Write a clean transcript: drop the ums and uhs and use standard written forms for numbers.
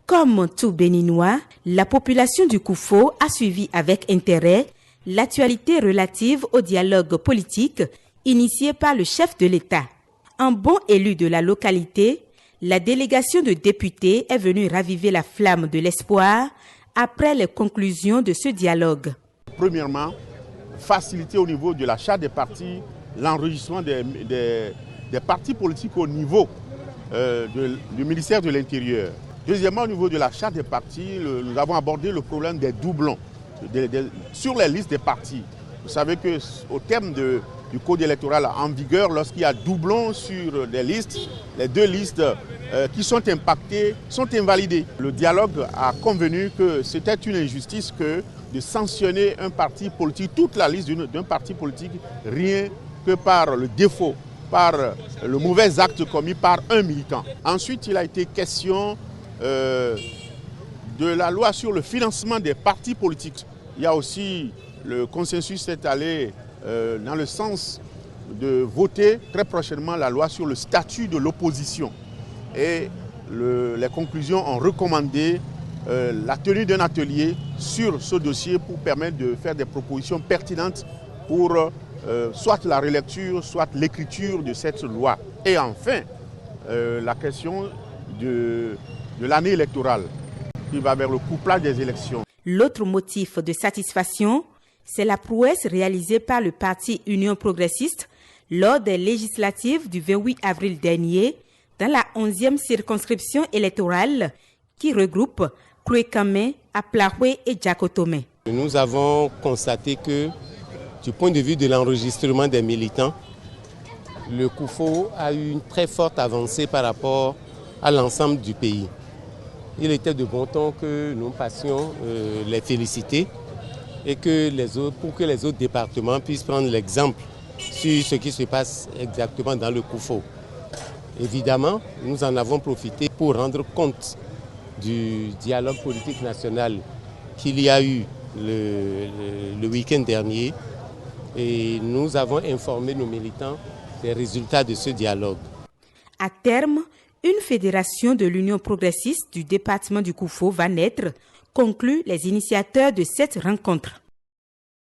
Comme tout Béninois, la population du Koufo a suivi avec intérêt l'actualité relative au dialogue politique initié par le chef de l'État. Un bon élu de la localité, la délégation de députés est venue raviver la flamme de l'espoir après les conclusions de ce dialogue. Premièrement, faciliter au niveau de la charte des partis l'enregistrement des partis politiques au niveau du ministère de l'Intérieur. Deuxièmement, au niveau de la charte des partis, nous avons abordé le problème des doublons sur les listes des partis. Vous savez qu'au terme du code électoral en vigueur, lorsqu'il y a doublons sur des listes, les deux listes qui sont impactées sont invalidées. Le dialogue a convenu que c'était une injustice que de sanctionner un parti politique, toute la liste d'un parti politique, rien que par le défaut, par le mauvais acte commis par un militant. Ensuite, il a été question de la loi sur le financement des partis politiques. Il y a aussi, le consensus est allé dans le sens de voter très prochainement la loi sur le statut de l'opposition. Et les conclusions ont recommandé la tenue d'un atelier sur ce dossier pour permettre de faire des propositions pertinentes pour soit la relecture, soit l'écriture de cette loi. Et enfin, la question de l'année électorale qui va vers le couplage des élections. L'autre motif de satisfaction, c'est la prouesse réalisée par le parti Union progressiste lors des législatives du 28 avril dernier dans la 11e circonscription électorale qui regroupe Kouékamé, Aplahoué et Djakotome. Nous avons constaté que du point de vue de l'enregistrement des militants, le Koufo a eu une très forte avancée par rapport à l'ensemble du pays. Il était de bon ton que nous passions les féliciter et que pour que les autres départements puissent prendre l'exemple sur ce qui se passe exactement dans le Koufo. Évidemment, nous en avons profité pour rendre compte du dialogue politique national qu'il y a eu le week-end dernier et nous avons informé nos militants des résultats de ce dialogue. À terme, une fédération de l'Union progressiste du département du Koufo va naître, concluent les initiateurs de cette rencontre.